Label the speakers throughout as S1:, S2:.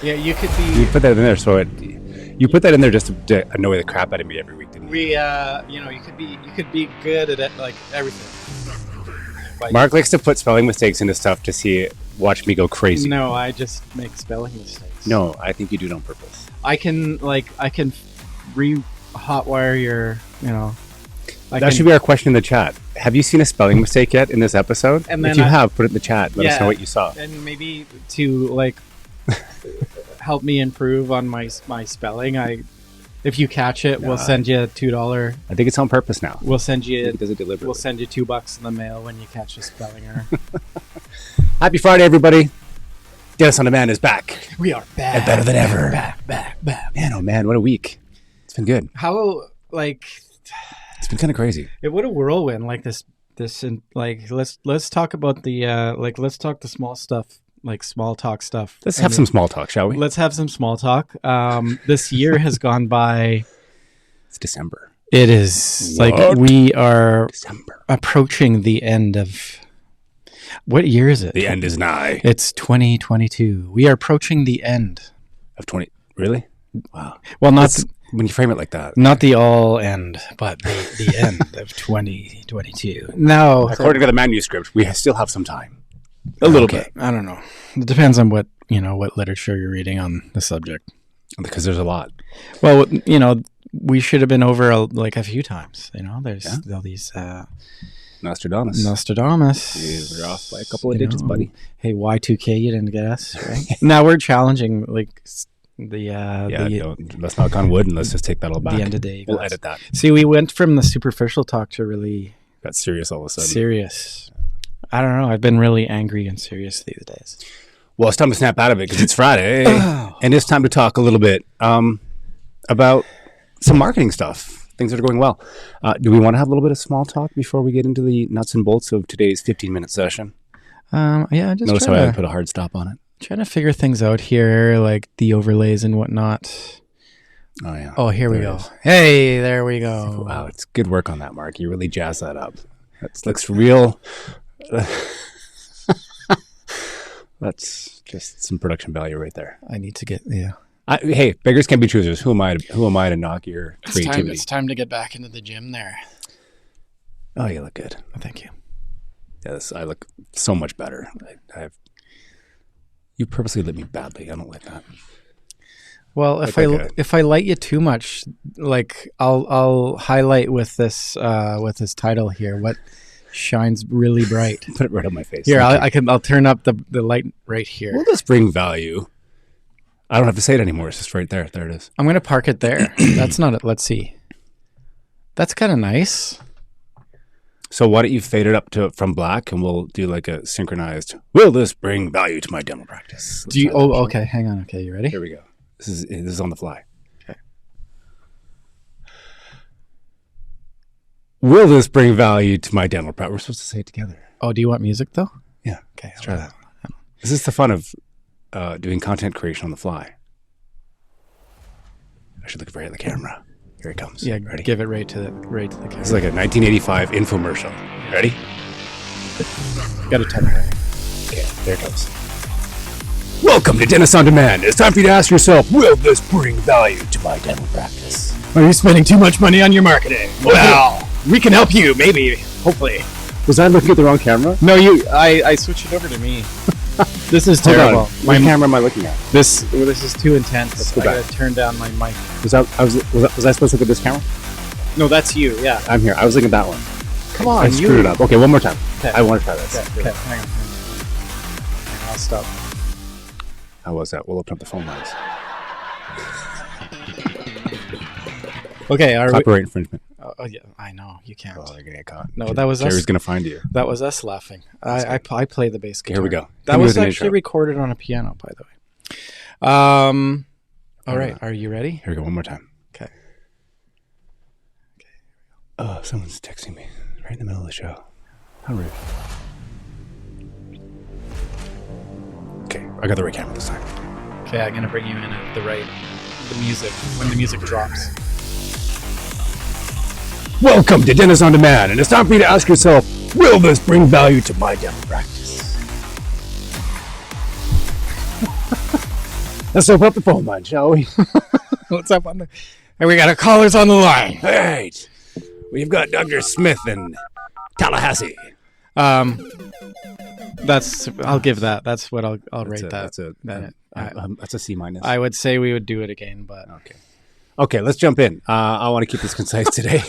S1: Yeah, you could be.
S2: You put that in there, you put that in there just to annoy the crap out of me every week, didn't you?
S1: You could be good at it, like everything. But
S2: Mark likes to put spelling mistakes into stuff to watch me go crazy.
S1: No, I just make spelling mistakes.
S2: No, I think you do it on purpose.
S1: I can hotwire your,
S2: That should be our question in the chat. Have you seen a spelling mistake yet in this episode?
S1: And
S2: if you have, put it in the chat. Let us know what you saw.
S1: And maybe to help me improve on my spelling, if you catch it, we'll send you $2.
S2: I think it's on purpose now.
S1: We'll send you.
S2: Does it deliberately?
S1: We'll send you $2 in the mail when you catch a spelling error.
S2: Happy Friday, everybody! Dennis on Demand is back.
S1: We are back.
S2: And better than ever.
S1: Back.
S2: Man, oh man, what a week! It's been good.
S1: How
S2: It's been kind of crazy.
S1: What a whirlwind! Let's talk about the let's talk the small stuff. Like small talk stuff.
S2: Let's have some small talk, shall we?
S1: Let's have some small talk. This year has gone by.
S2: It's December.
S1: It is.
S2: What?
S1: We are approaching the end of. What year is it?
S2: The end is nigh.
S1: It's 2022. We are approaching the end
S2: of 20. Really? Wow.
S1: Well, not
S2: when you frame it like that.
S1: Not the all end, but the end of 2022. No,
S2: according to the manuscript, we still have some time.
S1: A little bit. I don't know. It depends on what literature you're reading on the subject.
S2: Because there's a lot.
S1: Well, we should have been over a few times. There's all these
S2: Nostradamus.
S1: We're
S2: off by a couple of digits, buddy.
S1: Hey, Y2K, you didn't get us, right? Now we're challenging let's
S2: knock on wood and let's just take that all back.
S1: The end of day.
S2: We'll edit that.
S1: See, we went from the superficial talk to really
S2: got serious all of a sudden.
S1: Serious. I don't know. I've been really angry and serious these days.
S2: Well, it's time to snap out of it because it's Friday. And it's time to talk a little bit about some marketing stuff, things that are going well. Do we want to have a little bit of small talk before we get into the nuts and bolts of today's 15-minute session?
S1: Just
S2: notice how I put a hard stop on it.
S1: Trying to figure things out here, like the overlays and whatnot.
S2: Oh, yeah.
S1: Oh, here we go. Hey, there we go.
S2: Wow, it's good work on that, Mark. You really jazzed that up. That looks real... That's just some production value right there.
S1: I need to get
S2: hey, beggars can't be choosers. Who am I to knock your creativity?
S1: It's time to get back into the gym there.
S2: Oh, you look good.
S1: Oh, thank you.
S2: Yes, I look so much better. You purposely lit me badly. I don't like that.
S1: Well, if I light you too much, I'll highlight with this title here. What shines really bright.
S2: Put it right on my face.
S1: Here, I'll turn up the light right here.
S2: Will this bring value? I don't have to say it anymore. It's just right there. There it is.
S1: I'm going to park it there. That's not it. Let's see. That's kind of nice.
S2: So why don't you fade it up from black and we'll do like a synchronized, will this bring value to my dental practice?
S1: Okay. Hang on. Okay. You ready?
S2: Here we go. This is on the fly.
S1: Okay.
S2: Will this bring value to my dental practice? We're supposed to say it together.
S1: Oh, do you want music though?
S2: Yeah.
S1: Okay.
S2: Let's try that. This is the fun of doing content creation on the fly. I should look right at the camera. Here it comes.
S1: Yeah.
S2: Ready?
S1: Give it right to the camera.
S2: It's like a 1985 infomercial. Ready?
S1: Got to time it.
S2: Okay. There it goes. Welcome to Dentist on Demand. It's time for you to ask yourself, will this bring value to my dental practice?
S1: Are you spending too much money on your marketing? Well, we can help you, maybe, hopefully.
S2: Was I looking at the wrong camera?
S1: No, I switched it over to me. This is terrible.
S2: What camera am I looking at?
S1: This is too intense.
S2: Let's go back.
S1: I gotta turn down my mic.
S2: Was I supposed to look at this camera?
S1: No, that's you, yeah.
S2: I'm here. I was looking at that one.
S1: Come on,
S2: I screwed it up. Okay, one more time.
S1: Okay.
S2: I want to try this.
S1: Okay, hang on. I'll stop.
S2: How was that? We'll open up the phone lines.
S1: Okay,
S2: copyright infringement.
S1: Oh yeah, I know you can't.
S2: Oh, you're gonna get caught.
S1: No, that was
S2: Jerry's
S1: us.
S2: Gonna find you.
S1: That was us laughing. I play the bass guitar.
S2: Here we go.
S1: That was actually recorded on a piano, by the way. All right, are you ready?
S2: Here we go. One more time.
S1: Okay.
S2: Oh, someone's texting me right in the middle of the show. How rude. Okay, I got the right camera this time.
S1: Okay, I'm gonna bring you in at the music when the music drops.
S2: Welcome to Dentist on Demand, and it's time for you to ask yourself, will this bring value to my dental practice? Let's open up the phone line, shall we?
S1: What's up on the? And we got our callers on the line.
S2: All right. We've got Dr. Smith in Tallahassee.
S1: I'll give that. That's what I'll rate that.
S2: That's a C-.
S1: I would say we would do it again, but
S2: okay. Let's jump in. I want to keep this concise today.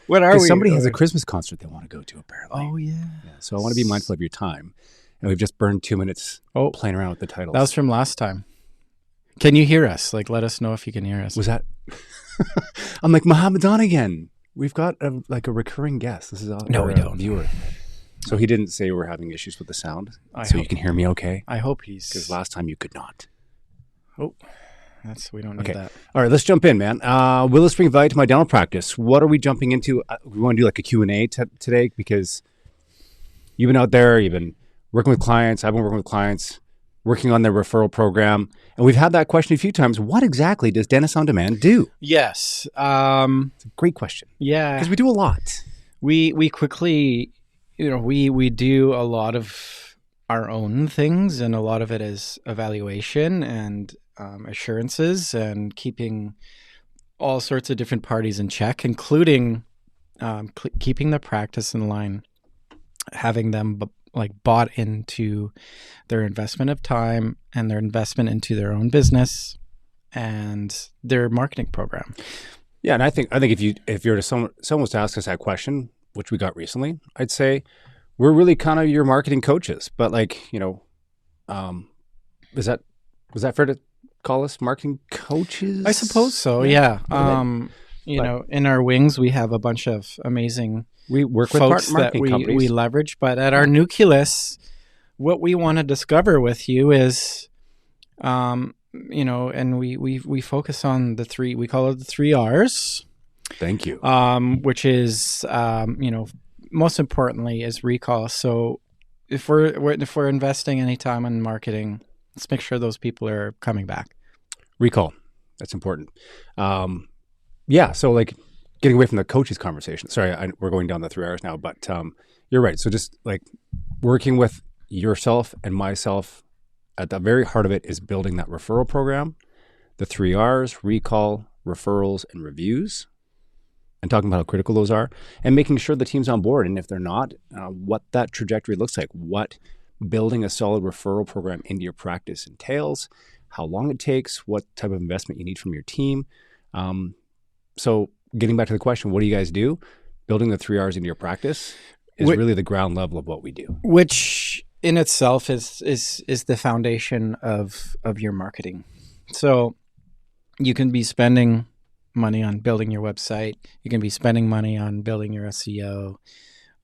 S1: What are we?
S2: Somebody has a Christmas concert they want to go to, apparently.
S1: Oh yeah.
S2: So I want to be mindful of your time, and we've just burned 2 minutes playing around with the titles.
S1: That was from last time. Can you hear us? Like, let us know if you can hear us.
S2: Was that? I'm like Mohammedan again. We've got a recurring guest. This is
S1: we don't.
S2: Viewer. So he didn't say we're having issues with the sound. You can hear me okay?
S1: I hope he's...
S2: Because last time you could not.
S1: Oh, we don't need that.
S2: All right, let's jump in, man. Will this bring value to my dental practice? What are we jumping into? We want to do like a Q&A today because you've been out there, you've been working with clients. I've been working with clients, working on their referral program. And we've had that question a few times. What exactly does Dentist on Demand do?
S1: Yes.
S2: It's a great question.
S1: Yeah.
S2: Because we do a lot.
S1: We quickly, we do a lot of our own things, and a lot of it is evaluation and assurances and keeping all sorts of different parties in check, including keeping the practice in line, having them bought into their investment of time and their investment into their own business and their marketing program.
S2: Yeah, and I think if you're to someone was to ask us that question, which we got recently, I'd say we're really kind of your marketing coaches. But was that fair to call us marketing coaches?
S1: I suppose so. Yeah. In our wings, we have a bunch of amazing
S2: we work
S1: folks
S2: with marketing
S1: that
S2: companies.
S1: We leverage, but at our nucleus, what we want to discover with you is, and we focus on the three. We call it the 3 R's.
S2: Thank you.
S1: Which is, most importantly, is recall. So if we're investing any time in marketing, let's make sure those people are coming back.
S2: Recall, that's important. So getting away from the coaches conversation. Sorry, we're going down the 3 R's now, but you're right. So just working with yourself and myself, at the very heart of it is building that referral program, the 3 R's, recall, referrals, and reviews, and talking about how critical those are, and making sure the team's on board. And if they're not, what that trajectory looks like, what building a solid referral program into your practice entails, how long it takes, what type of investment you need from your team. So getting back to the question, what do you guys do? Building the 3 R's into your practice is really the ground level of what we do. Which
S1: in itself is the foundation of your marketing. So you can be spending money on building your website. You can be spending money on building your SEO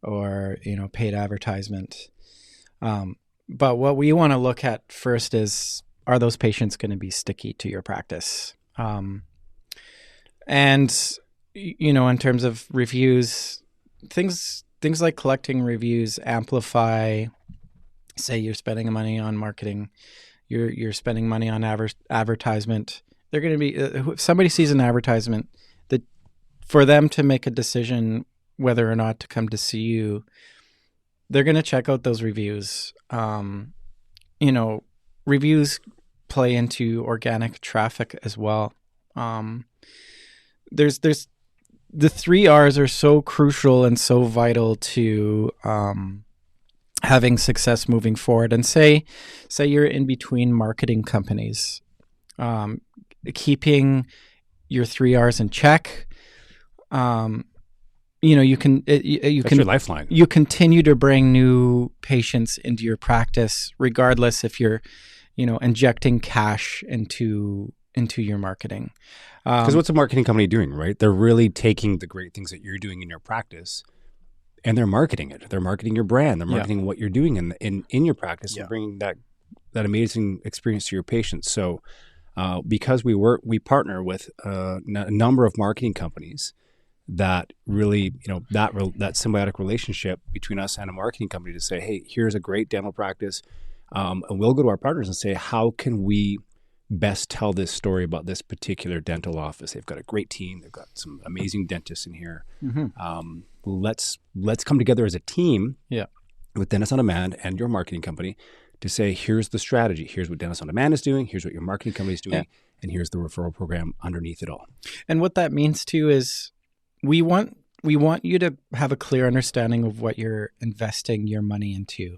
S1: or, paid advertisement. But what we want to look at first is, are those patients going to be sticky to your practice? And, in terms of reviews, things like collecting reviews amplify. Say you're spending money on marketing, you're spending money on advertisement. They're going to be if somebody sees an advertisement, that for them to make a decision whether or not to come to see you, they're going to check out those reviews. Reviews play into organic traffic as well. There's the 3 R's are so crucial and so vital to having success moving forward. And say you're in between marketing companies, keeping your 3 R's in check. You can
S2: your lifeline.
S1: You continue to bring new patients into your practice, regardless if you're, injecting cash into your marketing.
S2: Because what's a marketing company doing, right? They're really taking the great things that you're doing in your practice, and they're marketing it. They're marketing your brand. They're marketing what you're doing in your practice and bringing that amazing experience to your patients. So, because we partner with a number of marketing companies that really, that symbiotic relationship between us and a marketing company to say, hey, here's a great dental practice. And we'll go to our partners and say, how can we best tell this story about this particular dental office? They've got a great team. They've got some amazing dentists in here. Mm-hmm. Let's come together as a team with Dentist on Demand and your marketing company to say, here's the strategy. Here's what Dentist on Demand is doing. Here's what your marketing company is doing. And here's the referral program underneath it all.
S1: And what that means too is we want you to have a clear understanding of what you're investing your money into.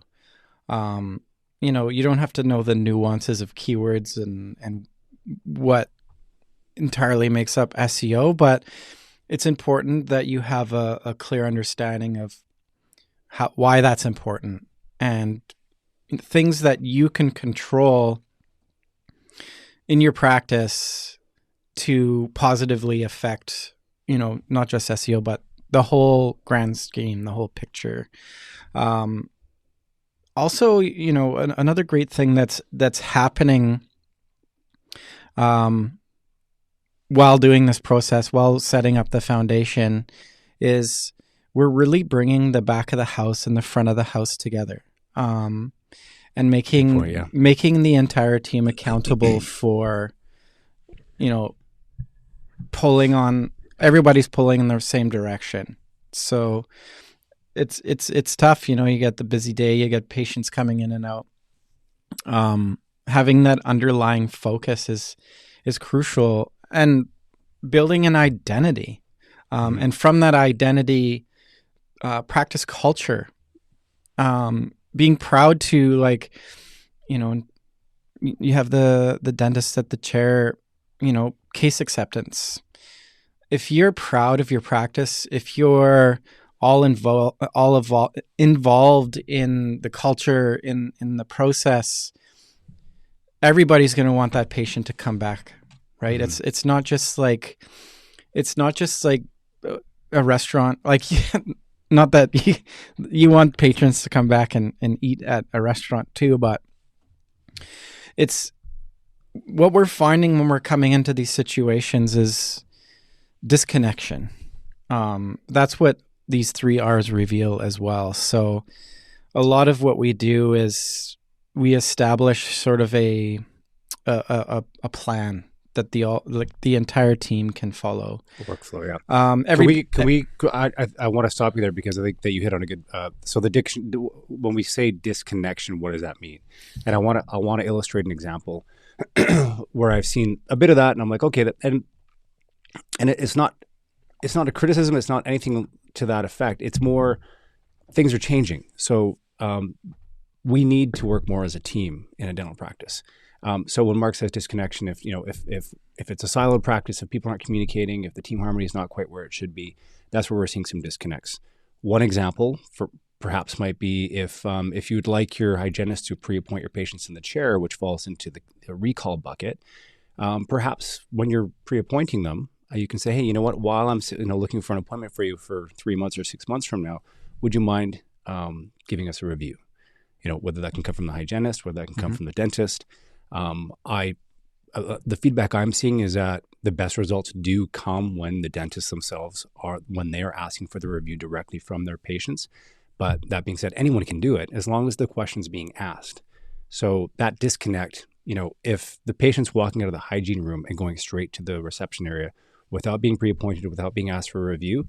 S1: You know, you don't have to know the nuances of keywords and what entirely makes up SEO, but it's important that you have a clear understanding of why that's important and things that you can control in your practice to positively affect, you know, not just SEO, but the whole grand scheme, the whole picture. Also, you know, another great thing that's happening while doing this process, while setting up the foundation, is we're really bringing the back of the house and the front of the house together. And making the entire team accountable for, you know, everybody's pulling in the same direction. So it's tough, you know, you get the busy day, you get patients coming in and out. Having that underlying focus is crucial, and building an identity. And from that identity, practice culture. Being proud to, like, you know, you have the dentist at the chair, you know, case acceptance. If you're proud of your practice, if you're involved in the culture, in the process, everybody's going to want that patient to come back, right? Mm-hmm. It's not just like a restaurant, like. Not that you want patrons to come back and eat at a restaurant too, but it's what we're finding when we're coming into these situations is disconnection. That's what these 3 R's reveal as well. So a lot of what we do is we establish sort of a plan that the entire team can follow.
S2: Workflow, yeah. I want to stop you there because I think that you hit on a good. So when we say disconnection, what does that mean? And I want to illustrate an example where I've seen a bit of that, and I'm like, okay, and it's not a criticism. It's not anything to that effect. It's more things are changing. So we need to work more as a team in a dental practice. So when Mark says disconnection, if it's a siloed practice, if people aren't communicating, if the team harmony is not quite where it should be, that's where we're seeing some disconnects. One example perhaps might be if you'd like your hygienist to pre-appoint your patients in the chair, which falls into the recall bucket, perhaps when you're pre-appointing them, you can say, hey, you know what? While I'm looking for an appointment for you for 3 months or 6 months from now, would you mind giving us a review? You know, whether that can come from the hygienist, whether that can come from the dentist. The feedback I'm seeing is that the best results do come when the dentists themselves when they are asking for the review directly from their patients. But that being said, anyone can do it as long as the question's being asked. So that disconnect, you know, if the patient's walking out of the hygiene room and going straight to the reception area without being pre-appointed, without being asked for a review,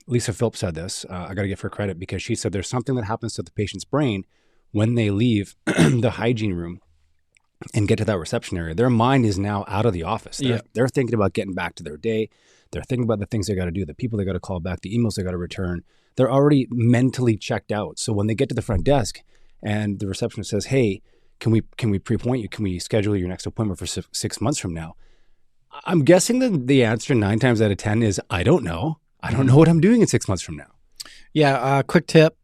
S2: Lisa Phillips said this. I got to give her credit because she said there's something that happens to the patient's brain when they leave the hygiene room and get to that reception area. Their mind is now out of the office. They're thinking about getting back to their day. They're thinking about the things they got to do, the people they got to call back, the emails they got to return. They're already mentally checked out. So when they get to the front desk and the receptionist says, hey, can we pre-appoint you? Can we schedule your next appointment for 6 months from now? I'm guessing that the answer 9 times out of 10 is, I don't know. I don't know what I'm doing in 6 months from now.
S1: Yeah. Quick tip.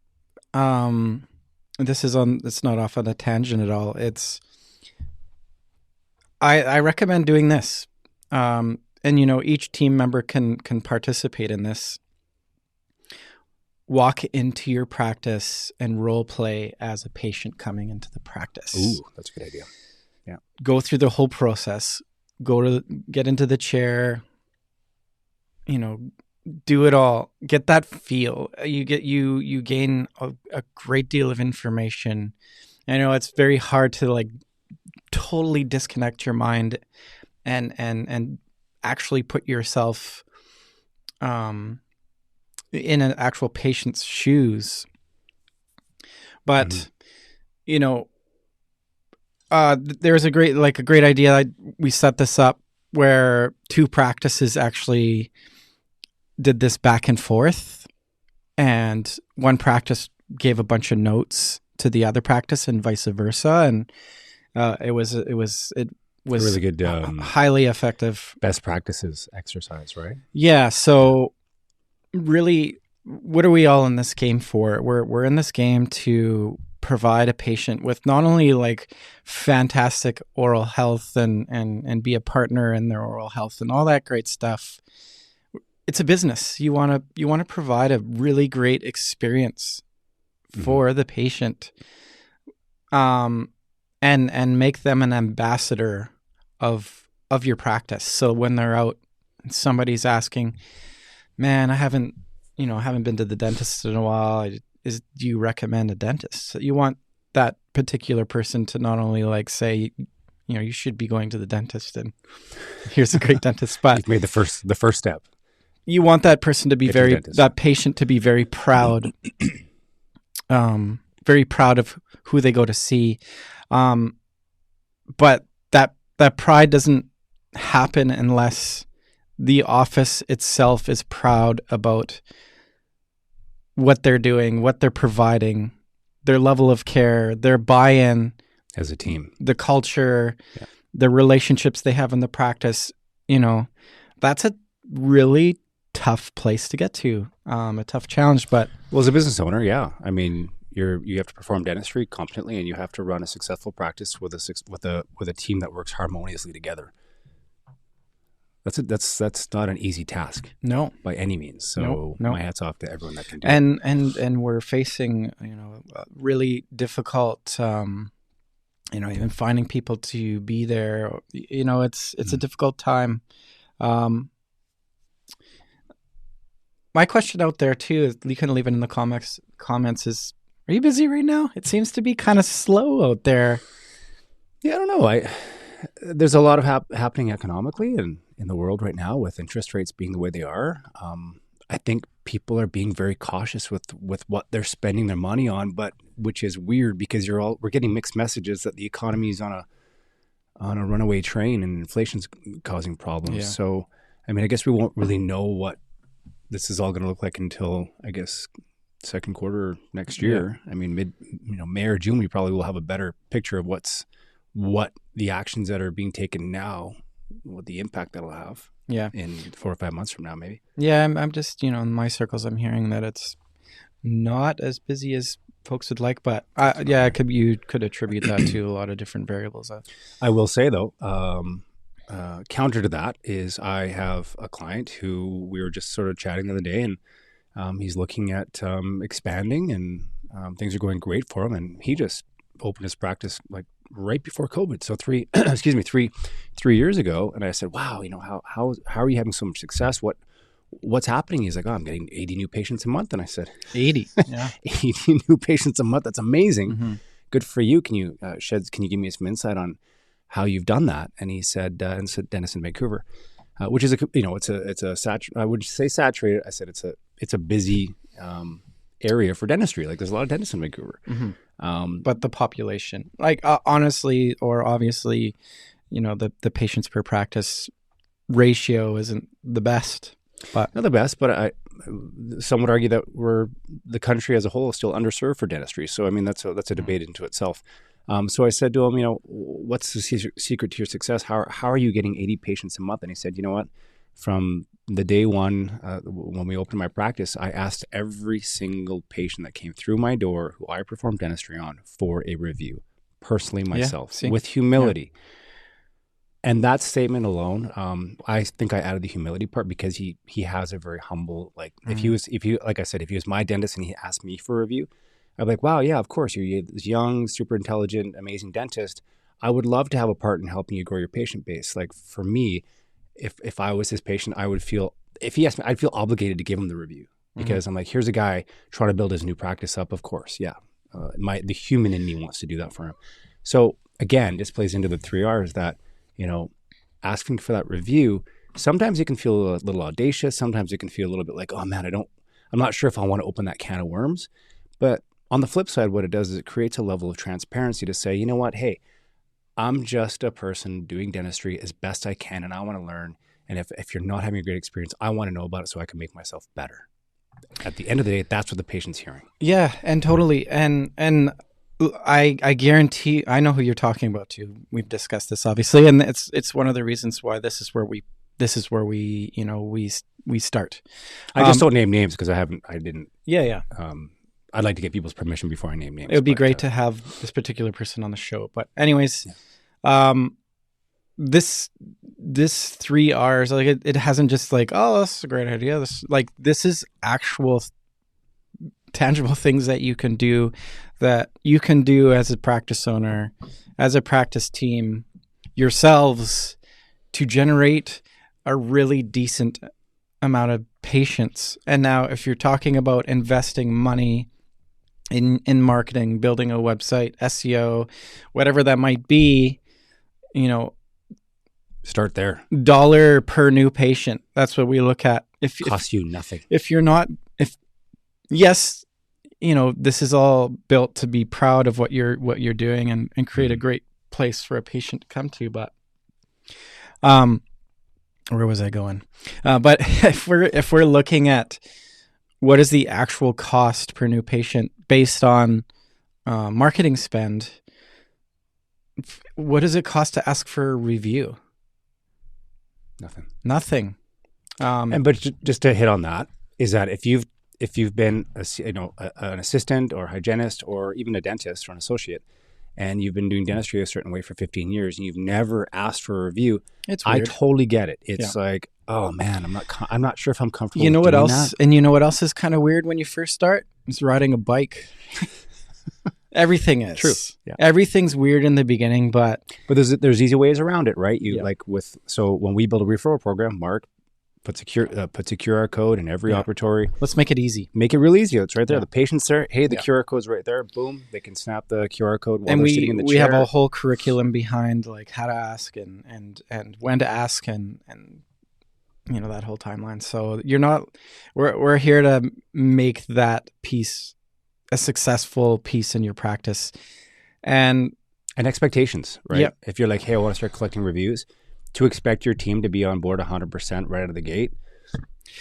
S1: It's not off on a tangent at all. I recommend doing this. And you know, each team member can participate in this. Walk into your practice and role play as a patient coming into the practice.
S2: Ooh, that's a good idea. Yeah.
S1: Go through the whole process. Get into the chair. You know, do it all. Get that feel. You gain a great deal of information. I know it's very hard to like totally disconnect your mind and actually put yourself in an actual patient's shoes. But you know, there's a great idea. We set this up where two practices actually did this back and forth, and one practice gave a bunch of notes to the other practice and vice versa, and it was
S2: Really good
S1: highly effective
S2: best practices exercise, right?
S1: Yeah. So really, what are we all in this game for? We're in this game to provide a patient with not only like fantastic oral health and be a partner in their oral health and all that great stuff. It's a business. You want to provide a really great experience for the patient, and make them an ambassador of your practice. So when they're out, somebody's asking, "Man, I haven't been to the dentist in a while. Do you recommend a dentist?" So you want that particular person to not only like say, you should be going to the dentist, and here's a great dentist, but
S2: you've made the first step.
S1: You want that person to be that patient to be very proud, very proud of who they go to see. But that pride doesn't happen unless the office itself is proud about what they're doing, what they're providing, their level of care, their buy-in
S2: as a team,
S1: the culture, the relationships they have in the practice. That's a really tough place to get to, a tough challenge. But
S2: as a business owner, I mean, you have to perform dentistry competently, and you have to run a successful practice with a team that works harmoniously together. That's not an easy task,
S1: no,
S2: by any means. So
S1: no.
S2: My hat's off to everyone that can do
S1: it. And we're facing really difficult, even finding people to be there. It's a difficult time. My question out there too is, you can leave it in the comments is, are you busy right now? It seems to be kind of slow out there.
S2: Yeah, I don't know. There's a lot of happening economically and in the world right now, with interest rates being the way they are. I think people are being very cautious with what they're spending their money on, but which is weird because we're getting mixed messages that the economy is on a runaway train and inflation's causing problems. Yeah. So, I mean, I guess we won't really know what this is all going to look like until, I guess, second quarter next year. Yeah. I mean, May or June, we probably will have a better picture of what the actions that are being taken now, what the impact that'll have.
S1: Yeah.
S2: In 4 or 5 months from now, maybe.
S1: Yeah, I'm just, in my circles, I'm hearing that it's not as busy as folks would like, but you could attribute that to a lot of different variables.
S2: I will say though, counter to that is, I have a client who we were just sort of chatting the other day, and he's looking at expanding, and things are going great for him, and he just opened his practice like right before COVID. So 3 years ago. And I said, wow, how are you having so much success? What's happening? He's like, oh, I'm getting 80 new patients a month. And I said,
S1: 80, yeah,
S2: 80 new patients a month. That's amazing. Mm-hmm. Good for you. Can you give me some insight on how you've done that? And he said, dentist in Vancouver, which is I would say saturated. I said, it's a busy, area for dentistry. Like, there's a lot of dentists in Vancouver.
S1: Mm-hmm. But the population, like, honestly, or obviously, the patients per practice ratio isn't the best. But
S2: not the best, but some would argue that the country as a whole is still underserved for dentistry. So, I mean, that's a debate into itself. So I said to him, what's the secret to your success? How are you getting 80 patients a month? And he said, you know what? From the day one, when we opened my practice, I asked every single patient that came through my door who I performed dentistry on for a review, personally myself, with humility. Yeah. And that statement alone, I think I added the humility part because he has a very humble, like, if he was my dentist and he asked me for a review, I'd be like, wow, yeah, of course, you're this young, super intelligent, amazing dentist. I would love to have a part in helping you grow your patient base. Like, for me, if I was his patient, I would feel, if he asked me, I'd feel obligated to give him the review because I'm like, here's a guy trying to build his new practice up. Of course. Yeah. The human in me wants to do that for him. So again, this plays into the 3 R's that, asking for that review, sometimes it can feel a little audacious. Sometimes it can feel a little bit like, oh man, I'm not sure if I want to open that can of worms, but On the flip side, what it does is it creates a level of transparency to say, you know what, hey, I'm just a person doing dentistry as best I can, and I want to learn. And if you're not having a great experience, I want to know about it so I can make myself better. At the end of the day, that's what the patient's hearing.
S1: Yeah, and totally. And I guarantee I know who you're talking about too. We've discussed this obviously, and it's one of the reasons why this is where we we start.
S2: I just don't name names because I didn't.
S1: Yeah.
S2: I'd like to get people's permission before I name names.
S1: It would be great to have this particular person on the show. But anyways, this 3 R's, like it hasn't just like, oh, that's a great idea. This is actual tangible things that you can do as a practice owner, as a practice team, yourselves, to generate a really decent amount of patients. And now if you're talking about investing money in marketing, building a website, SEO, whatever that might be,
S2: start there.
S1: Dollar per new patient. That's what we look at.
S2: Costs you nothing.
S1: Yes, this is all built to be proud of what you're doing and create a great place for a patient to come to. But, where was I going? But if we're looking at what is the actual cost per new patient based on marketing spend, what does it cost to ask for a review? Nothing.
S2: But just to hit on that is that if you've been an assistant or hygienist or even a dentist or an associate, and you've been doing dentistry a certain way for 15 years and you've never asked for a review, I totally get it. It's like, oh man, I'm not sure if I'm comfortable.
S1: You know
S2: with
S1: what
S2: doing
S1: else?
S2: That.
S1: And you know what else is kind of weird when you first start? It's riding a bike. Everything is
S2: true. Yeah.
S1: Everything's weird in the beginning, but
S2: there's easy ways around it, right? So when we build a referral program, Mark puts a QR code in every operatory.
S1: Let's make it easy.
S2: Make it real easy. It's right there. The patient's there. Hey, the QR code's right there. Boom. They can snap the QR code while they're sitting in the chair.
S1: We have a whole curriculum behind like how to ask and when to ask and that whole timeline. So we're here to make that piece a successful piece in your practice. And
S2: expectations, right?
S1: Yep.
S2: If you're like, hey, I want to start collecting reviews, to expect your team to be on board 100% right out of the gate,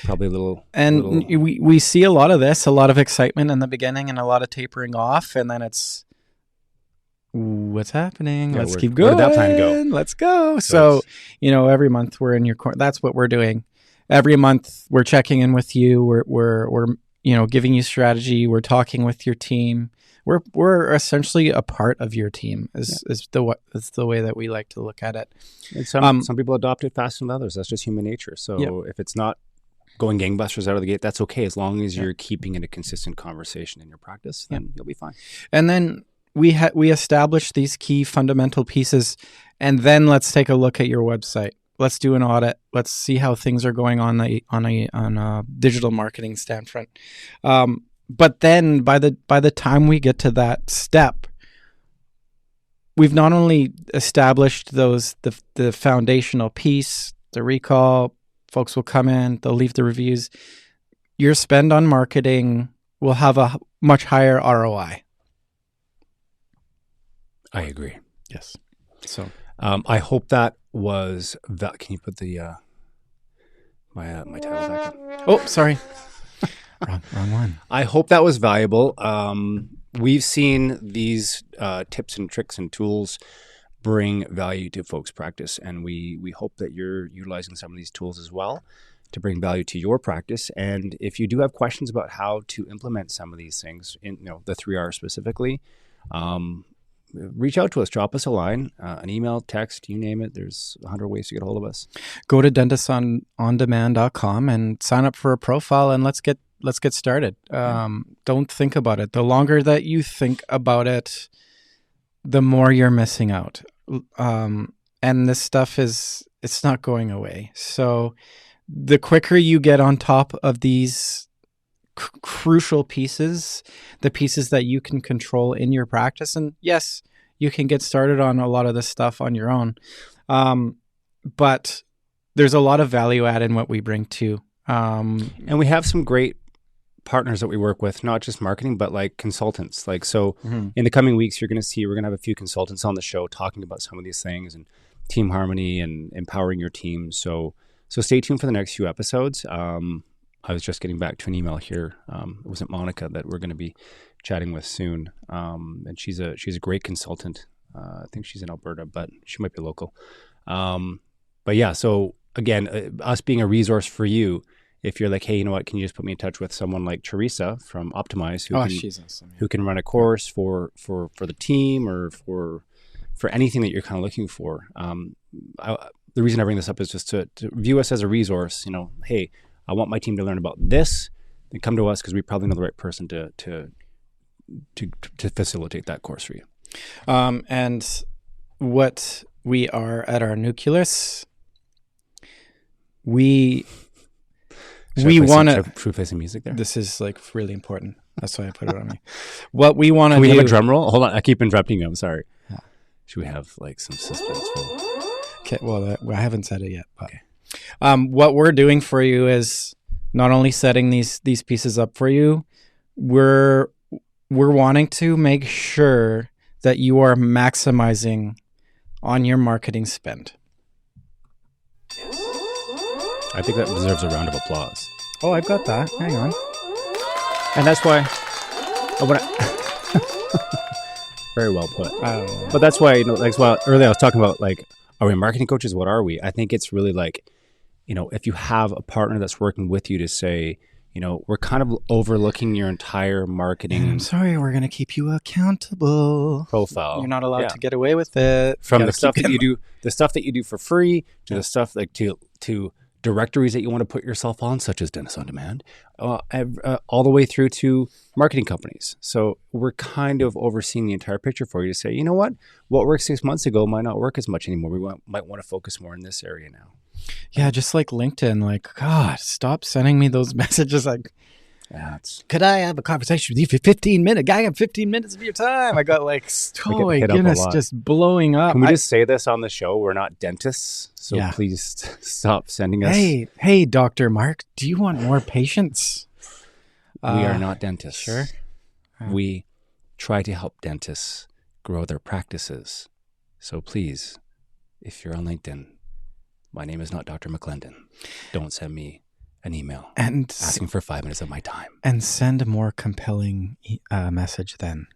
S2: probably a little. And
S1: we see a lot of this, a lot of excitement in the beginning and a lot of tapering off, and then it's what's happening?
S2: Yeah,
S1: Let's keep going.
S2: Where did that plan go?
S1: Let's go. So every month we're in your corner. That's what we're doing. Every month we're checking in with you. We're giving you strategy. We're talking with your team. We're essentially a part of your team is the way that we like to look at it.
S2: And some people adopt it faster than others. That's just human nature. So if it's not going gangbusters out of the gate, that's okay as long as you're keeping it a consistent conversation in your practice. Then you'll be fine. And
S1: then we establish these key fundamental pieces, and then let's take a look at your website. Let's do an audit. Let's see how things are going on a digital marketing standpoint. But then by the time we get to that step, we've not only established the foundational piece, the recall, folks will come in, they'll leave the reviews. Your spend on marketing will have a much higher ROI.
S2: I agree.
S1: Yes. So
S2: I hope that was that. Can you put the my title back up?
S1: Oh, sorry. Wrong one.
S2: I hope that was valuable. We've seen these tips and tricks and tools bring value to folks' practice, and we hope that you're utilizing some of these tools as well to bring value to your practice. And if you do have questions about how to implement some of these things, in the 3R specifically, reach out to us. Drop us a line, an email, text, you name it. There's 100 ways to get a hold of us.
S1: Go to dentistondemand.com and sign up for a profile, and let's get started. Don't think about it. The longer that you think about it, the more you're missing out. And this stuff it's not going away. So the quicker you get on top of these crucial pieces, the pieces that you can control in your practice, and yes, you can get started on a lot of this stuff on your own. But there's a lot of value add in what we bring too.
S2: And we have some great partners that we work with, not just marketing, but like consultants. Like, so
S1: Mhm.
S2: in the coming weeks, you're going to see, we're going to have a few consultants on the show talking about some of these things and team harmony and empowering your team. So stay tuned for the next few episodes. I was just getting back to an email here. It wasn't Monica that we're going to be chatting with soon. And she's a great consultant. I think she's in Alberta, but she might be local. But yeah, so again, us being a resource for you, if you're like, hey, you know what, can you just put me in touch with someone like Teresa from Optimize
S1: She's awesome.
S2: who can run a course for the team or for anything that you're kind of looking for. The reason I bring this up is just to view us as a resource. You know, hey, I want my team to learn about this, then come to us because we probably know the right person to facilitate that course for you.
S1: And what we are at our nucleus, we want to.
S2: Should we play some music there?
S1: This is like really important. That's why I put it on me. What we want to
S2: Can we
S1: do.
S2: have a drum roll? Hold on, I keep interrupting you. I'm sorry.
S1: Yeah.
S2: Should we have like some suspense?
S1: Okay. Well, I haven't said it yet. But, okay. What we're doing for you is not only setting these pieces up for you. We're wanting to make sure that you are maximizing on your marketing spend.
S2: I think that deserves a round of applause.
S1: Oh, I've got that. Hang on.
S2: And that's why I want to... Very well put. But that's why, you know, like, well, earlier I was talking about, like, are we marketing coaches? What are we? I think it's really like, you know, if you have a partner that's working with you to say, you know, we're kind of overlooking your entire marketing.
S1: I'm sorry, we're going to keep you accountable.
S2: Profile.
S1: You're not allowed to get away with it.
S2: From the stuff that you do, the stuff that you do for free to the stuff like to directories that you want to put yourself on, such as Dentist on Demand, all the way through to marketing companies. So we're kind of overseeing the entire picture for you to say, you know what worked 6 months ago might not work as much anymore. We might want to focus more in this area now.
S1: Yeah, just like LinkedIn, like, God, stop sending me those messages like, could I have a conversation with you for 15 minutes? I have 15 minutes of your time. I got like, oh my goodness, just blowing up.
S2: Can we just say this on the show? We're not dentists, so please stop sending us.
S1: Hey, Dr. Mark, do you want more patients?
S2: We are not dentists.
S1: Sure.
S2: We try to help dentists grow their practices. So please, if you're on LinkedIn, my name is not Dr. McClendon. Don't send me an email and asking for 5 minutes of my time. And
S1: send a more compelling message then.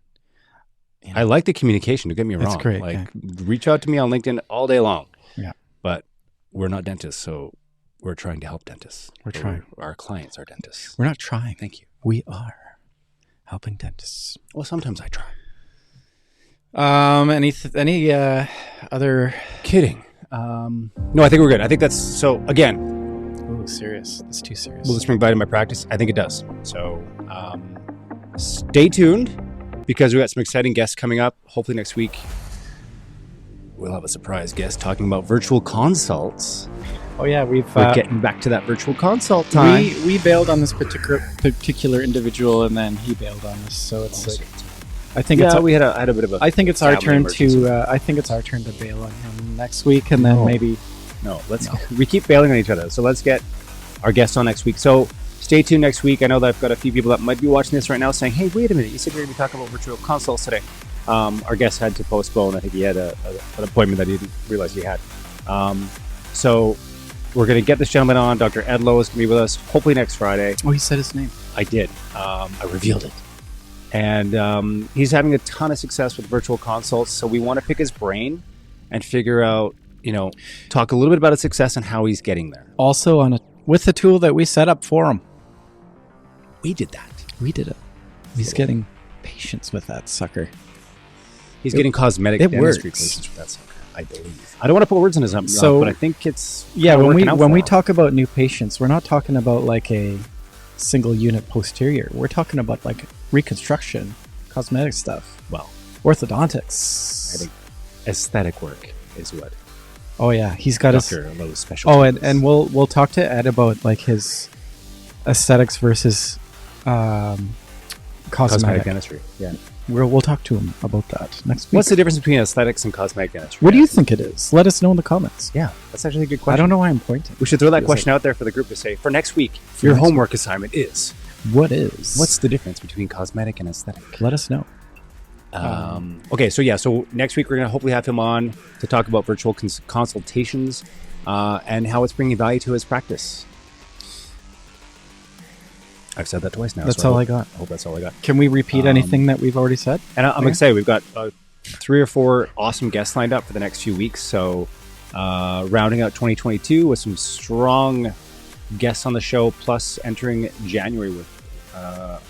S2: You know, I like the communication. Don't get me wrong.
S1: It's great.
S2: Like, reach out to me on LinkedIn all day long.
S1: Yeah.
S2: But we're not dentists, so we're trying to help dentists.
S1: We're trying.
S2: Our clients are dentists.
S1: We're not trying.
S2: Thank you.
S1: We are helping dentists.
S2: Well, sometimes I try.
S1: Any other
S2: kidding? No, I think we're good. I think that's so. Again.
S1: Oh, serious. That's too serious.
S2: Will this bring value to my practice? I think it does. So stay tuned because we got some exciting guests coming up. Hopefully next week we'll have a surprise guest talking about virtual consults.
S1: Oh yeah, we're
S2: getting back to that virtual consult time.
S1: We bailed on this particular individual, and then he bailed on us. So it's like, I think
S2: we had a bit of a.
S1: I think it's our turn to. I think it's our turn to bail on him next week, and then maybe.
S2: No, we keep bailing on each other. So let's get our guests on next week. So stay tuned next week. I know that I've got a few people that might be watching this right now saying, hey, wait a minute. You said you're going to be talking about virtual consults today. Our guest had to postpone. I think he had an appointment that he didn't realize he had. So we're going to get this gentleman on. Dr. Ed Lowe is going to be with us hopefully next Friday.
S1: Oh, he said his name.
S2: I did. I revealed it. And he's having a ton of success with virtual consults. So we want to pick his brain and figure out, you know, talk a little bit about his success and how he's getting there.
S1: Also with the tool that we set up for him.
S2: We did that.
S1: We did it. He's getting patients with that sucker.
S2: He's getting cosmetic dentistry patients with that sucker, I believe. I don't want to put words in his mouth, but I think it's
S1: when we talk about new patients, we're not talking about like a single unit posterior. We're talking about like reconstruction, cosmetic stuff.
S2: Well,
S1: orthodontics.
S2: I think aesthetic work is what.
S1: Oh yeah, he's got
S2: Dr. Lowe's special.
S1: Oh, and we'll talk to Ed about like his aesthetics versus cosmetic
S2: dentistry. Yeah,
S1: we'll talk to him about that next week.
S2: What's the difference between aesthetics and cosmetic dentistry?
S1: What do you think it is? Let us know in the comments.
S2: Yeah, that's actually a good question.
S1: I don't know why I'm pointing.
S2: We should throw that question out there for the group to say for next week. Your homework assignment is
S1: What is?
S2: What's the difference between cosmetic and aesthetic?
S1: Let us know.
S2: Okay, so next week we're going to hopefully have him on to talk about virtual consultations and how it's bringing value to his practice. I've said that twice now.
S1: That's all I got.
S2: I hope that's all I got.
S1: Can we repeat anything that we've already said?
S2: And I'm excited. We've got 3 or 4 awesome guests lined up for the next few weeks. So rounding out 2022 with some strong guests on the show, plus entering January with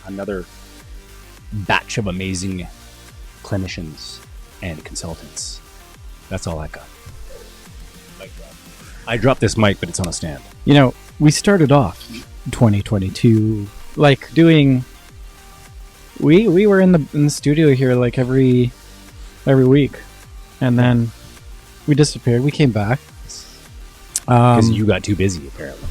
S2: another batch of amazing clinicians and consultants. That's all I got. I dropped this mic, but it's on a stand.
S1: You know, we started off 2022 like doing. We were in the studio here like every week, and then we disappeared. We came back
S2: because you got too busy, apparently.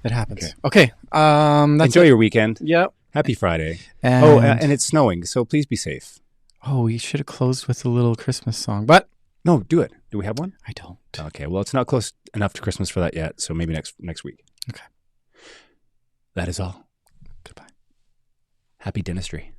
S1: It happens. Okay.
S2: Enjoy your weekend.
S1: Yep.
S2: Happy Friday.
S1: And
S2: and it's snowing, so please be safe.
S1: Oh, we should have closed with a little Christmas song, but
S2: no, do it. Do we have one?
S1: I don't.
S2: Okay, well, it's not close enough to Christmas for that yet, so maybe next week.
S1: Okay.
S2: That is all.
S1: Goodbye.
S2: Happy dentistry.